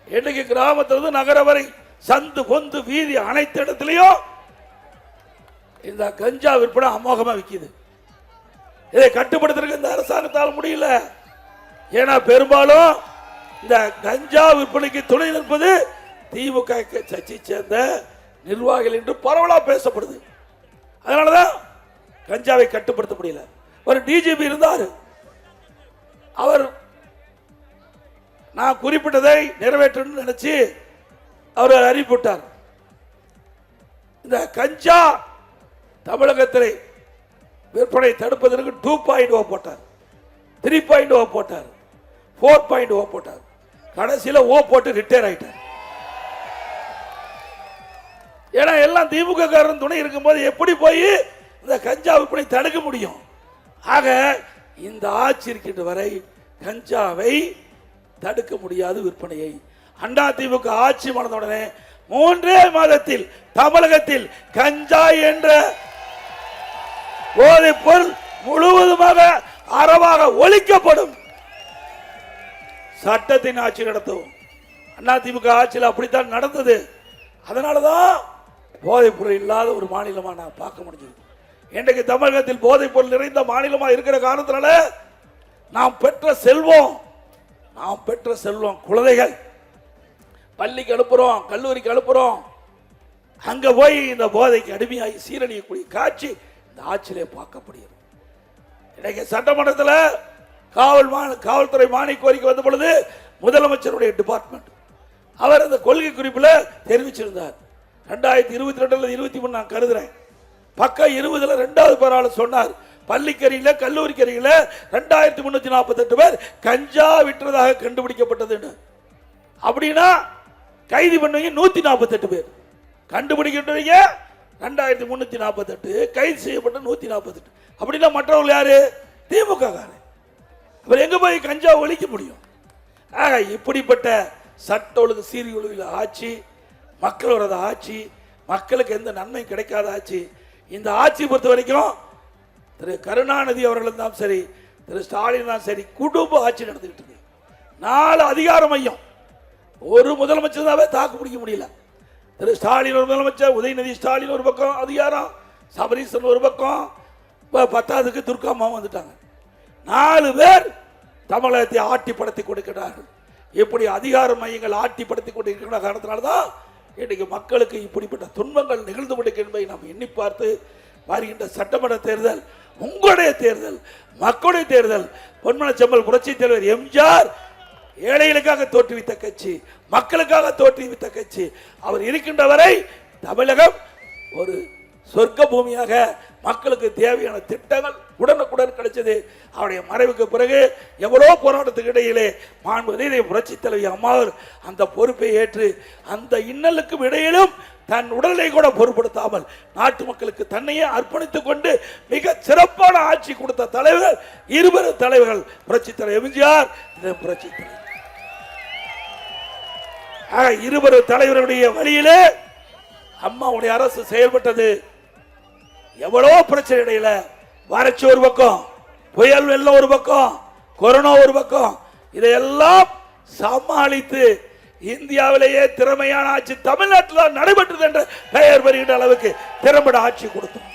இன்னைக்கு கிராமத்திலிருந்து நகர வரை சந்து பொந்து வீதி அனைத்து இடத்துலையும் இந்த கஞ்சா விற்பனை அமோகமா விற்கிது. இதை கட்டுப்படுத்துறதுக்கு இந்த அரசாங்கத்தால் முடியல. ஏன்னா பெரும்பாலும் இந்த கஞ்சா விற்பனைக்கு துணை நிற்பது திமுக கட்சியை சேர்ந்த நிர்வாகிகள் என்று பரவலா பேசப்படுது. அதனாலதான் கஞ்சாவை கட்டுப்படுத்த முடியல. ஒரு டிஜிபி இருந்தார், அவர் நான் குறிப்பிட்டதை நிறைவேற்றணும்னு நினைச்சு அவர் அறிவிப்புட்டார். இந்த கஞ்சா தமிழகத்தில் விற்பனை தடுப்பதற்கு 2.0 போட்டார், 3.0 போட்டார், 4.0 போட்டார். கடைசியில் ஓ போட்டு ரிட்டையர் ஆயிட்டார். ஏன்னா எல்லாம் திமுக காரன் துணை இருக்கும்போது எப்படி போய் இந்த கஞ்சா விற்பனை தடுக்க முடியும்? ஆக இந்த ஆட்சி இருக்கின்ற வரை கஞ்சாவை தடுக்க முடியாது விற்பனையை. அண்ணா திமுக ஆட்சி மறந்தவுடனே 3 மாதத்தில் தமிழகத்தில் கஞ்சா என்ற போதைப் பொருள் முழுவதுமாக அறவாக ஒழிக்கப்படும். சட்டத்தின் ஆட்சி நடத்தும். அண்ணா திமுக ஆட்சியில் அப்படித்தான் நடந்தது. அதனாலதான் போதைப் பொருள் இல்லாத ஒரு மாநிலமா நான் பார்க்க முடிஞ்சது. இன்றைக்கு தமிழகத்தில் போதைப் பொருள் நிறைந்த மாநிலமா இருக்கிற காரணத்தினால நாம் பெற்ற செல்வம் குழந்தைகள் பள்ளிக்கு அனுப்புறோம், கல்லூரிக்கு அனுப்புறோம். அங்க போய் இந்த போதைக்கு அடிமையாகி சீரழியக்கூடிய காட்சி இந்த ஆட்சியிலே பார்க்கப்படுகிறது. இன்னைக்கு சட்டமன்றத்தில் காவல்துறை மானிய கோரிக்கை வந்த பொழுது முதலமைச்சருடைய டிபார்ட்மெண்ட் அவர் அந்த கொள்கை குறிப்பில் தெரிவிச்சிருந்தார். 2022 23 நான் கருதுறேன். பக்கம் 20 2வது பரவாயில்ல சொன்னார், பள்ளிக்கரியில கல்லூரிக்கரியில 2348 பேர் கஞ்சா விற்றதாக கண்டுபிடிக்கப்பட்டது. அப்படின்னா கைது பண்ணுவீங்க 148 பேர், கண்டுபிடிக்கின்றவங்க 2348, கைது செய்யப்பட்ட 148. அப்படின்னா மற்றவர்கள் யாரு? திமுக காரன். அவர் எங்க போய் கஞ்சா ஒழிக்க முடியும்? ஆக இப்படிப்பட்ட சட்ட ஒழுங்கு சீரி ஒழுங்கில் ஆட்சி, மக்களோட ஆட்சி, மக்களுக்கு எந்த நன்மை கிடைக்காத ஆட்சி. இந்த ஆட்சி பொறுத்த வரைக்கும் திரு கருணாநிதி அவர்களும் தான் சரி, திரு ஸ்டாலின் தான் சரி, குடும்ப ஆட்சி நடந்துகிட்டு இருக்கு. 4 அதிகார மையம், ஒரு முதலமைச்சர் தாவே தாக்கு பிடிக்க முடியல. திரு ஸ்டாலின் ஒரு முதலமைச்சர், உதயநிதி ஸ்டாலின் ஒரு பக்கம் அதிகாரம், சபரீசன் ஒரு பக்கம், 10க்கு துர்காமாவும் வந்துட்டாங்க. 4 பேர் தமிழகத்தை ஆட்டிப்படுத்தி கொடுக்கிறார்கள். இப்படி அதிகார மையங்கள் ஆட்டிப்படுத்தி கொண்டிருக்கிற காரணத்தினால்தான் இன்றைக்கு மக்களுக்கு இப்படிப்பட்ட துன்பங்கள் நிகழ்ந்து கொண்டிருக்கிற என்பதை நாம் எண்ணி பார்த்து வருகின்ற சட்டமன்ற தேர்தல் உங்களுடைய தேர்தல், மக்களுடைய தேர்தல். பொன்மனச்செம்மல் புரட்சி தலைவர் எம்ஜிஆர் ஏழைகளுக்காக தோற்றுவித்த கட்சி, மக்களுக்காக தோற்றுவித்த கட்சி. அவர் இருக்கின்ற வரை தமிழகம் ஒரு சொர்க்க பூமியாக மக்களுக்கு தேவையான திட்டங்கள் உடனுக்குடன் கிடைச்சது. அவருடைய மறைவுக்கு பிறகு எவ்வளோ போராட்டத்துக்கு இடையிலே மாண்புமிகு புரட்சி தலைவி அம்மாவர் அந்த பொறுப்பை ஏற்று அந்த இன்னலுக்கும் இடையிலும் தன் உடலை கூட பொருட்படுத்தாமல் நாட்டு மக்களுக்கு தன்னையே அர்ப்பணித்துக் கொண்டு மிக சிறப்பான ஆட்சி கொடுத்த தலைவர்கள் 2 தலைவர்கள், புரட்சி தலைவர் எம்ஜிஆர், புரட்சி தலைவர். 2 தலைவர்களுடைய வழியிலே அம்மாவுடைய அரசு செயல்பட்டது. எவ்வளோ பிரச்சனை இடையில வறட்சி ஒரு பக்கம், புயல் வெள்ளம் ஒரு பக்கம், கொரோனா ஒரு பக்கம், இதையெல்லாம் சமாளித்து இந்தியாவிலேயே திறமையான ஆட்சி தமிழ்நாட்டில் நடைபெற்றது என்ற பெயர் வருகின்ற அளவுக்கு திறம்பட ஆட்சி கொடுத்தோம்.